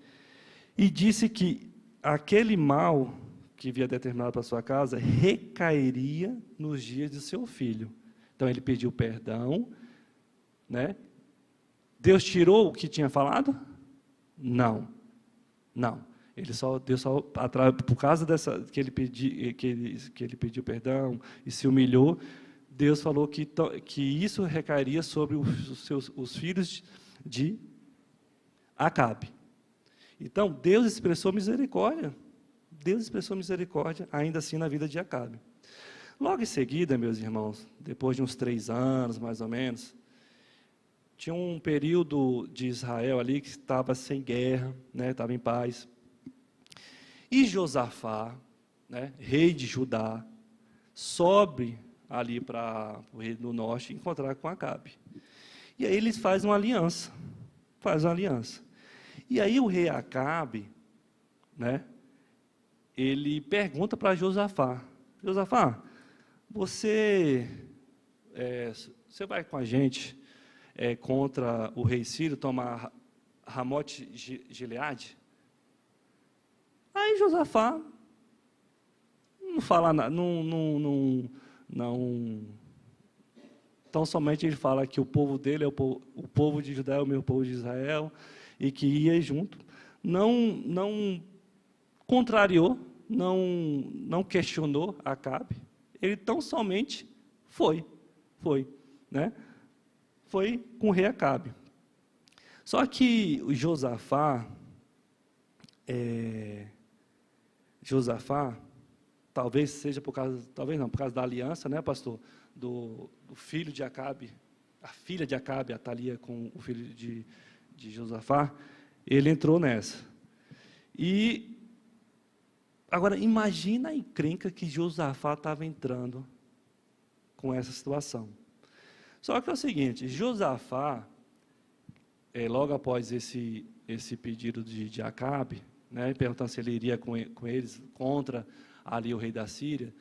S1: E disse que aquele mal que havia determinado para a sua casa recairia nos dias de seu filho. Então ele pediu perdão, né? Deus tirou o que tinha falado? Não. Deus só por causa dessa que ele pediu perdão e se humilhou, Deus falou que isso recairia sobre os filhos de Acabe. Então, Deus expressou misericórdia. Ainda assim, na vida de Acabe. Logo em seguida, meus irmãos, depois de uns 3 anos, mais ou menos, tinha um período de Israel ali que estava sem guerra, né, estava em paz. E Josafá, né, rei de Judá, sobe ali para o rei do norte encontrar com Acabe. E aí eles fazem uma aliança. E aí o rei Acabe, né, ele pergunta para Josafá, você vai com a gente contra o rei Sírio tomar Ramote Gileade? Aí Josafá não fala nada, não, tão somente ele fala que o povo dele é o povo de Judá, é o meu povo de Israel, e que ia junto. Não contrariou, não questionou Acabe, ele tão somente foi, né? Foi com o rei Acabe. Só que o Josafá, talvez seja por causa da aliança, né, pastor, do filho de Acabe, a filha de Acabe, Atalia, com o filho de Josafá, ele entrou nessa. E agora imagina a encrenca que Josafá estava entrando com essa situação. Só que é o seguinte, Josafá, logo após esse pedido de Acabe, né, perguntando se ele iria com eles contra ali o rei da Síria,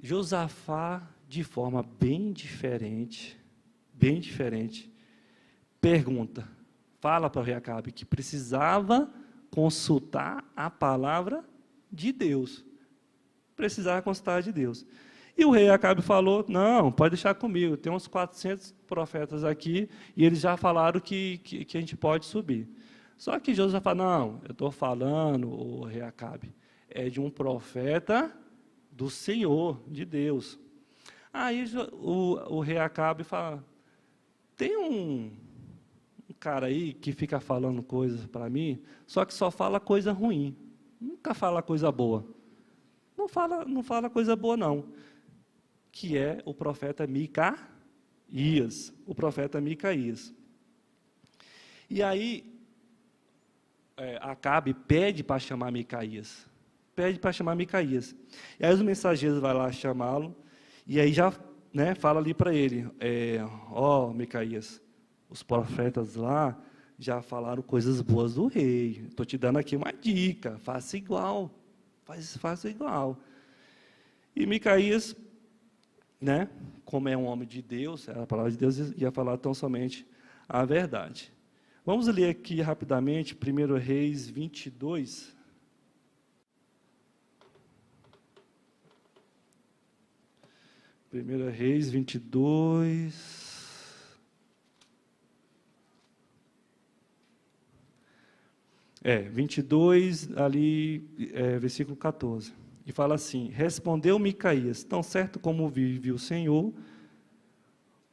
S1: Josafá, de forma bem diferente, fala para o rei Acabe que precisava consultar a palavra de Deus. Precisava consultar de Deus. E o rei Acabe falou, não, pode deixar comigo, tem uns 400 profetas aqui, e eles já falaram que a gente pode subir. Só que Josafá, não, eu estou falando, o rei Acabe, é de um profeta do Senhor, de Deus. Aí o rei Acabe fala, tem um cara aí que fica falando coisas para mim, só que só fala coisa ruim, nunca fala coisa boa. Não fala coisa boa, não. Que é o profeta Micaías. E aí, Acabe pede para chamar Micaías. E aí os mensageiros vão lá chamá-lo, e aí já fala ali para ele, Micaías, os profetas lá já falaram coisas boas do rei, estou te dando aqui uma dica, faça igual, faça igual. E Micaías, como é um homem de Deus, a palavra de Deus, ia falar tão somente a verdade. Vamos ler aqui rapidamente 1 Reis 22. 1 Reis 22. 22, ali, versículo 14. E fala assim, respondeu Micaías, tão certo como vive o Senhor,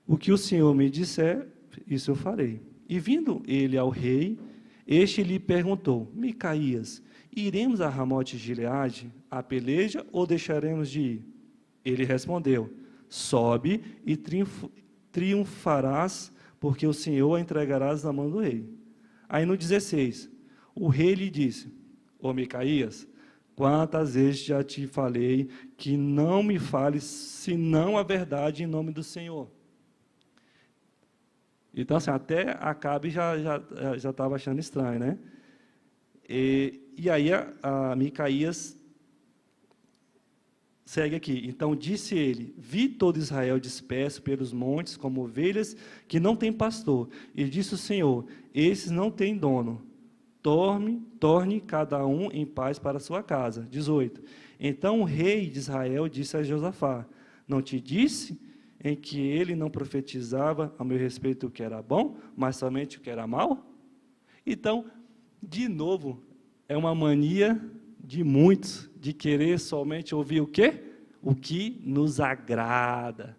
S1: o que o Senhor me disser, isso eu farei. E vindo ele ao rei, este lhe perguntou, Micaías, iremos a Ramote Gileade, a peleja, ou deixaremos de ir? Ele respondeu, sobe e triunfarás, porque o Senhor a entregarás na mão do rei. Aí no 16, o rei lhe disse, Micaías, quantas vezes já te falei que não me fales senão a verdade em nome do Senhor? Então, assim, até Acabe já estava achando estranho, né? E aí a Micaías segue aqui. Então disse ele, vi todo Israel disperso pelos montes, como ovelhas que não têm pastor. E disse o Senhor, esses não têm dono. Torne cada um em paz para a sua casa. 18. Então o rei de Israel disse a Josafá, não te disse em que ele não profetizava a meu respeito o que era bom, mas somente o que era mal? Então, de novo, é uma mania de muitos de querer somente ouvir o quê? O que nos agrada.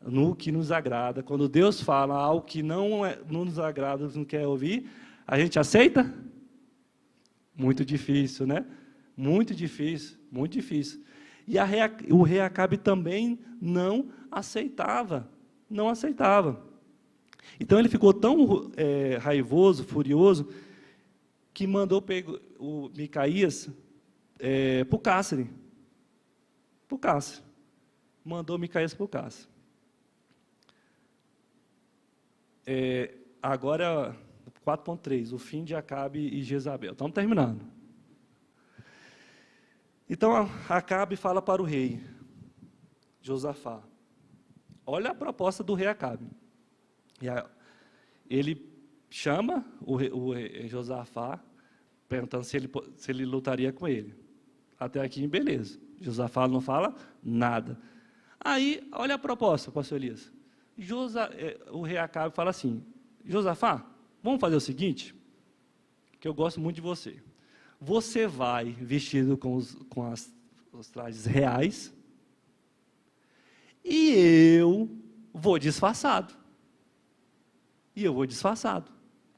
S1: No que nos agrada. Quando Deus fala algo que não nos agrada, não quer ouvir, a gente aceita? Muito difícil, né? Muito difícil. E o rei Acabe também não aceitava. Então ele ficou tão raivoso, furioso, que mandou o Micaías para o cárcere. Mandou Micaías para o cárcere. Agora, 4.3, o fim de Acabe e Jezabel. Estamos terminando. Então, Acabe fala para o rei, Josafá. Olha a proposta do rei Acabe. Ele chama o rei Josafá, perguntando se ele lutaria com ele. Até aqui, beleza. Josafá não fala nada. Aí, olha a proposta, pastor Elias. O rei Acabe fala assim: Josafá, vamos fazer o seguinte, que eu gosto muito de você. Você vai vestido com os trajes reais e eu vou disfarçado.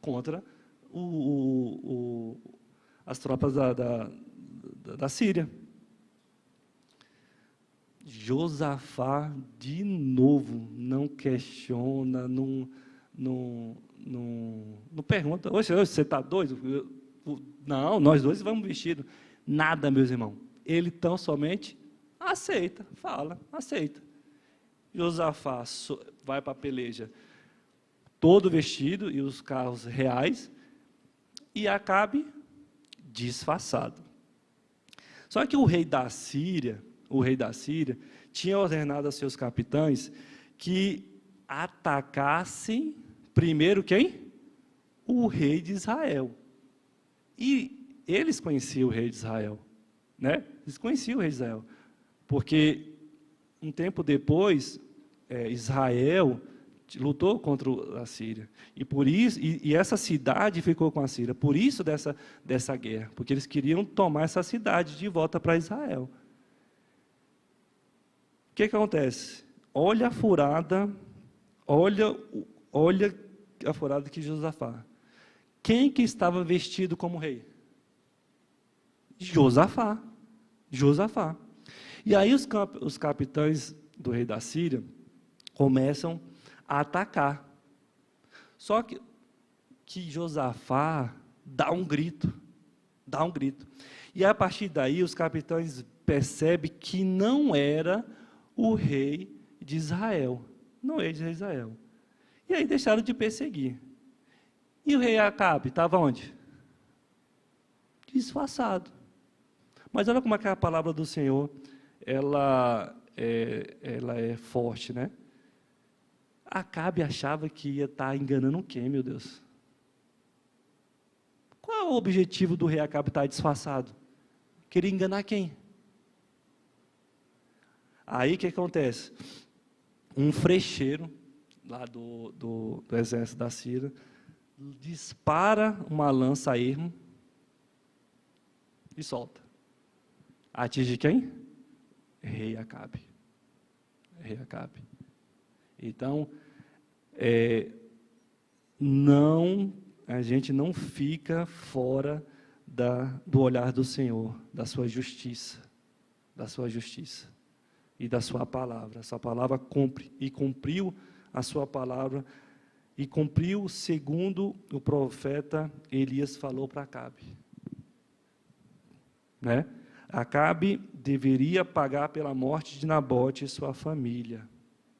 S1: Contra as tropas da Síria. Josafá, de novo, não questiona, não pergunta: você está doido? Não, nós dois vamos vestidos. Nada, meus irmãos. Ele tão somente aceita, aceita. Josafá vai para a peleja todo vestido, e os carros reais, e Acabe disfarçado. Só que o rei da Síria tinha ordenado a seus capitães que atacassem primeiro quem? O rei de Israel. E eles conheciam o rei de Israel, né? Eles conheciam o rei de Israel, porque um tempo depois, Israel lutou contra a Síria, e por isso, e essa cidade ficou com a Síria, por isso dessa guerra, porque eles queriam tomar essa cidade de volta para Israel. O que acontece? Olha a furada, olha a furada que Josafá. Quem que estava vestido como rei? Josafá. E aí os capitães do rei da Síria começam a atacar. Só que Josafá dá um grito. E a partir daí os capitães percebem que não era o rei de Israel. E aí deixaram de perseguir. E o rei Acabe estava onde? Disfarçado. Mas olha como é que a palavra do Senhor, ela é forte, né? Acabe achava que ia estar enganando quem, meu Deus? Qual é o objetivo do rei Acabe estar disfarçado? Queria enganar quem? Aí o que acontece? Um frecheiro, lá do exército da Síria, dispara uma lança a ermo e solta. Atinge quem? Rei Acabe. Então, a gente não fica fora do olhar do Senhor, da sua justiça e da sua palavra. A sua palavra cumpre, e cumpriu a sua palavra, e cumpriu segundo o profeta Elias falou para Acabe. Né? Acabe deveria pagar pela morte de Nabote e sua família.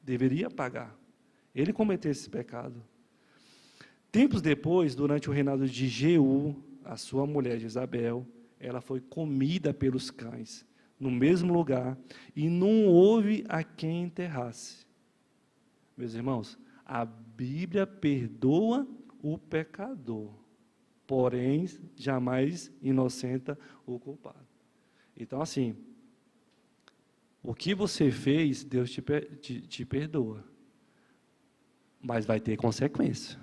S1: Deveria pagar. Ele cometeu esse pecado. Tempos depois, durante o reinado de Jeú, a sua mulher Jezabel, ela foi comida pelos cães, no mesmo lugar, e não houve a quem enterrasse. Meus irmãos, a Bíblia perdoa o pecador, porém, jamais inocenta o culpado. Então, assim, o que você fez, Deus te perdoa. Mas vai ter consequência.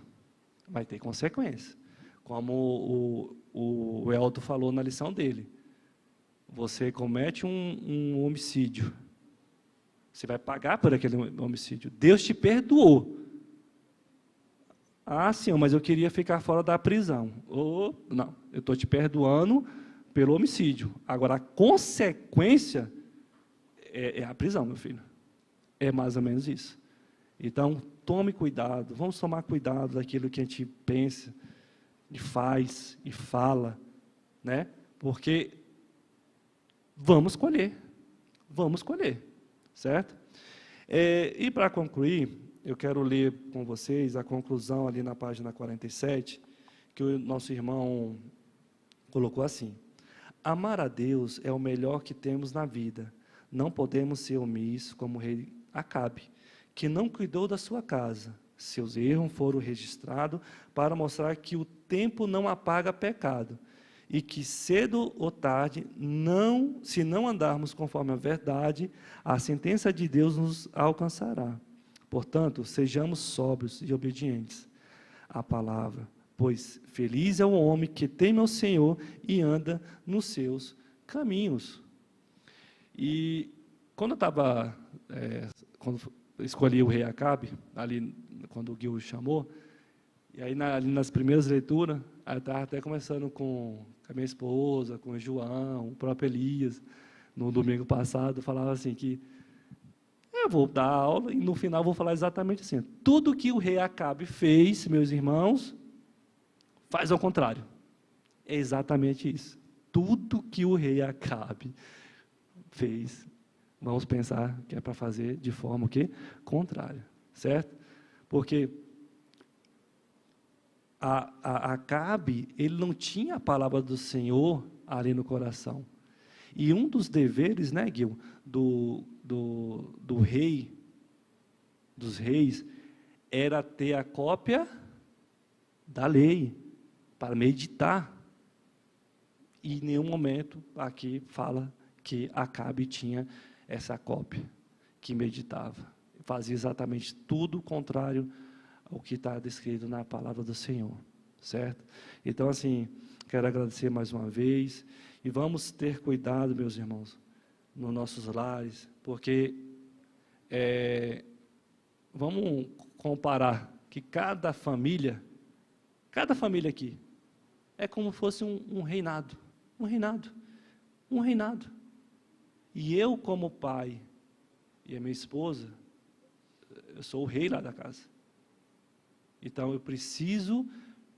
S1: Como o Elton falou na lição dele. Você comete um homicídio. Você vai pagar por aquele homicídio. Deus te perdoou. Ah, Senhor, mas eu queria ficar fora da prisão. Não, eu estou te perdoando pelo homicídio. Agora, a consequência é a prisão, meu filho. É mais ou menos isso. Então, tome cuidado, vamos tomar cuidado daquilo que a gente pensa, e faz, e fala, né? Porque vamos colher, certo? E para concluir, eu quero ler com vocês a conclusão ali na página 47, que o nosso irmão colocou assim: amar a Deus é o melhor que temos na vida. não podemos ser omissos como o rei Acabe, que não cuidou da sua casa. Seus erros foram registrados para mostrar que o tempo não apaga pecado, e que cedo ou tarde, se não andarmos conforme a verdade, a sentença de Deus nos alcançará. Portanto, sejamos sóbrios e obedientes à palavra, pois feliz é o homem que teme ao Senhor e anda nos seus caminhos. E quando eu estava, quando escolhi o rei Acabe, ali quando o Gil chamou, e aí ali nas primeiras leituras, eu estava até conversando com a minha esposa, com o João, o próprio Elias, no domingo passado, falava assim que eu vou dar aula e no final vou falar exatamente assim: tudo que o rei Acabe fez, meus irmãos, faz ao contrário. É exatamente isso. Tudo que o rei Acabe fez, vamos pensar que é para fazer de forma o quê? Contrária, certo? Porque Acabe, ele não tinha a palavra do Senhor ali no coração. E um dos deveres, né, Gil, do rei, dos reis, era ter a cópia da lei, para meditar. E em nenhum momento aqui fala que Acabe tinha essa cópia, que meditava. Fazia exatamente tudo o contrário ao que está descrito na palavra do Senhor, certo? Então, assim, quero agradecer mais uma vez, e vamos ter cuidado, meus irmãos, nos nossos lares, porque vamos comparar que cada família aqui, é como se fosse um reinado. E eu, como pai, e a minha esposa, eu sou o rei lá da casa. Então, eu preciso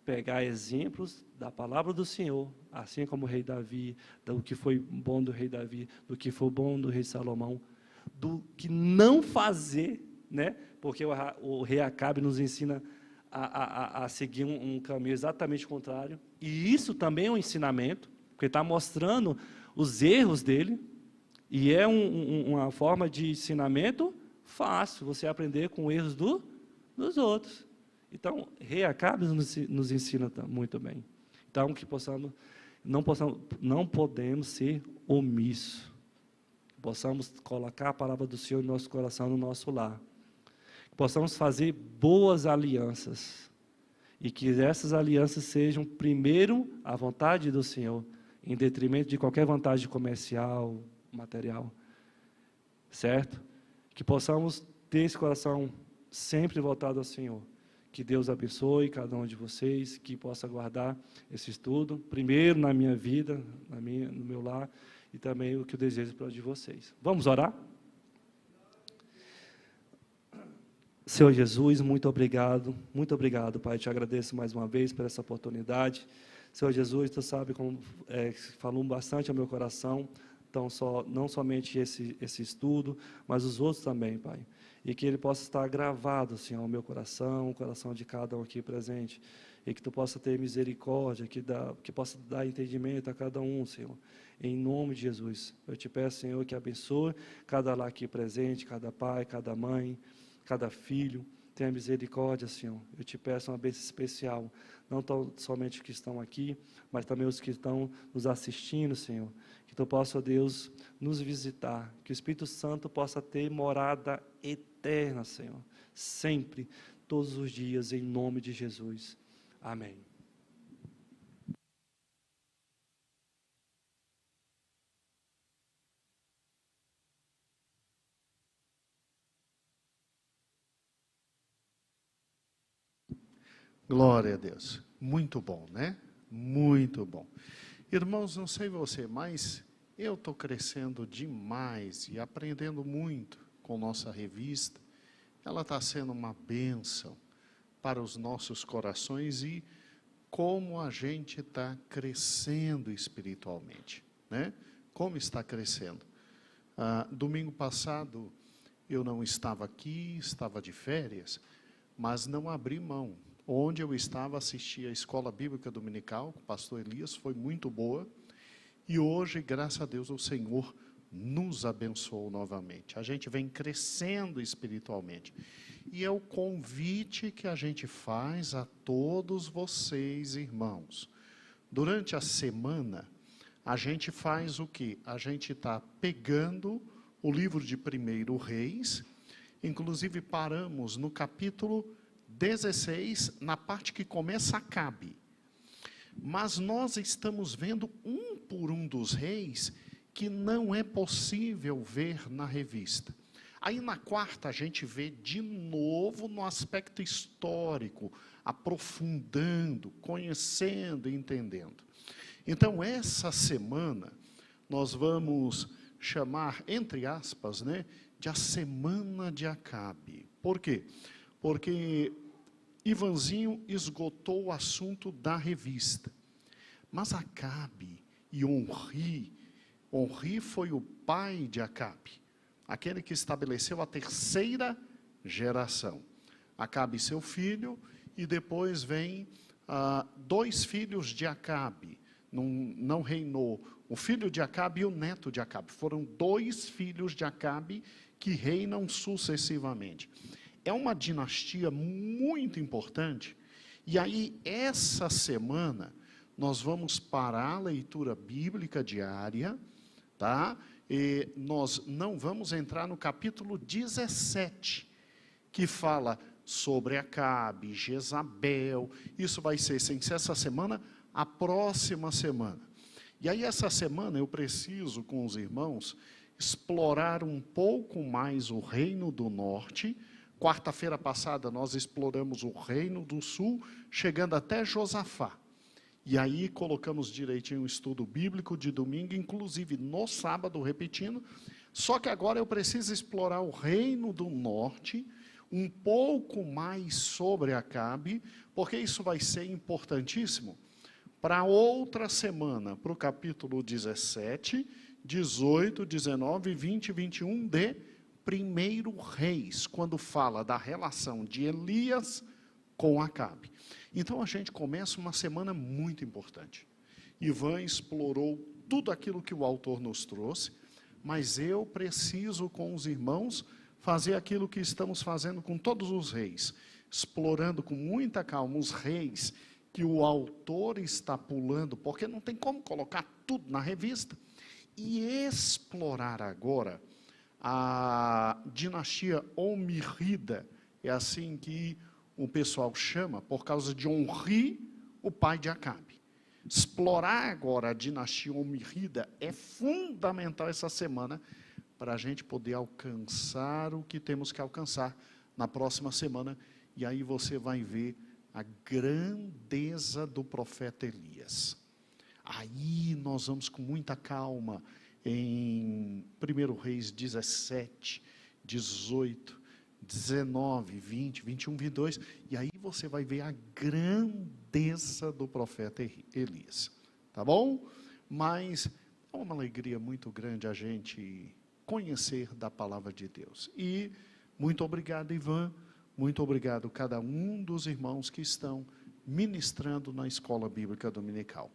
S1: pegar exemplos da palavra do Senhor, assim como o rei Davi, do que foi bom do rei Davi, do que foi bom do rei Salomão, do que não fazer, né? Porque o rei Acabe nos ensina a seguir um caminho exatamente contrário, e isso também é um ensinamento, porque está mostrando os erros dele, e é uma forma de ensinamento fácil, você aprender com erros dos outros. Então, rei Acabe nos ensina muito bem. Então, que não podemos ser omissos, possamos colocar a palavra do Senhor no nosso coração, no nosso lar, possamos fazer boas alianças, e que essas alianças sejam, primeiro, a vontade do Senhor, em detrimento de qualquer vantagem comercial, material, certo? Que possamos ter esse coração sempre voltado ao Senhor. Que Deus abençoe cada um de vocês, que possa guardar esse estudo, primeiro na minha vida, no meu lar, e também o que eu desejo para de vocês. Vamos orar? Senhor Jesus, muito obrigado, Pai, te agradeço mais uma vez por essa oportunidade. Senhor Jesus, Tu sabe como falou bastante ao meu coração, então não somente esse estudo, mas os outros também, Pai. E que ele possa estar gravado, Senhor, ao meu coração, o coração de cada um aqui presente, e que Tu possa ter misericórdia, que possa dar entendimento a cada um, Senhor. Em nome de Jesus, eu te peço, Senhor, que abençoe cada lar aqui presente, cada pai, cada mãe, cada filho. Tenha misericórdia, Senhor. Eu te peço uma bênção especial, não tão somente os que estão aqui, mas também os que estão nos assistindo, Senhor. Que Tu possa, Deus, nos visitar, que o Espírito Santo possa ter morada eterna, Senhor, sempre, todos os dias, em nome de Jesus. Amém.
S2: Glória a Deus. Muito bom, né? Muito bom. Irmãos, não sei você, mas eu estou crescendo demais e aprendendo muito com nossa revista. Ela está sendo uma bênção para os nossos corações e como a gente está crescendo espiritualmente, né? Como está crescendo. Domingo passado eu não estava aqui, estava de férias, mas não abri mão. Onde eu estava, assisti a Escola Bíblica Dominical, com o pastor Elias, foi muito boa. E hoje, graças a Deus, o Senhor nos abençoou novamente. A gente vem crescendo espiritualmente. E é o convite que a gente faz a todos vocês, irmãos. Durante a semana, a gente faz o quê? A gente está pegando o livro de 1 Reis, inclusive paramos no capítulo 16, na parte que começa Acabe. Mas nós estamos vendo um por um dos reis que não é possível ver na revista. Aí na quarta a gente vê de novo no aspecto histórico, aprofundando, conhecendo, entendendo. Então essa semana nós vamos chamar, entre aspas, né, de a semana de Acabe. Por quê? Porque Ivanzinho esgotou o assunto da revista. Mas Acabe e Onri foi o pai de Acabe, aquele que estabeleceu a terceira geração. Acabe seu filho, e depois vem 2 filhos de Acabe. Não reinou o filho de Acabe e o neto de Acabe. Foram 2 filhos de Acabe que reinam sucessivamente. É uma dinastia muito importante. E aí, essa semana, nós vamos parar a leitura bíblica diária, tá? E nós não vamos entrar no capítulo 17, que fala sobre Acabe, Jezabel. Isso vai ser, sem ser essa semana, a próxima semana. E aí, essa semana, eu preciso, com os irmãos, explorar um pouco mais o Reino do Norte. Quarta-feira passada, nós exploramos o Reino do Sul, chegando até Josafá. E aí, colocamos direitinho o estudo bíblico de domingo, inclusive no sábado, repetindo. Só que agora eu preciso explorar o Reino do Norte, um pouco mais sobre Acabe, porque isso vai ser importantíssimo para outra semana, para o capítulo 17, 18, 19, 20 e 21 de 1 Reis, quando fala da relação de Elias com Acabe. Então, a gente começa uma semana muito importante. Ivan explorou tudo aquilo que o autor nos trouxe, mas eu preciso, com os irmãos, fazer aquilo que estamos fazendo com todos os reis, explorando com muita calma os reis que o autor está pulando, porque não tem como colocar tudo na revista, e explorar agora a dinastia Omirrida, é assim que o pessoal chama, por causa de Onri, o pai de Acabe. Explorar agora a dinastia Omirrida é fundamental essa semana, para a gente poder alcançar o que temos que alcançar na próxima semana, e aí você vai ver a grandeza do profeta Elias. Aí nós vamos com muita calma em 1 Reis 17, 18, 19, 20, 21, 22, e aí você vai ver a grandeza do profeta Elias. Tá bom? Mas é uma alegria muito grande a gente conhecer da palavra de Deus. E muito obrigado, Ivan. Muito obrigado a cada um dos irmãos que estão ministrando na Escola Bíblica Dominical.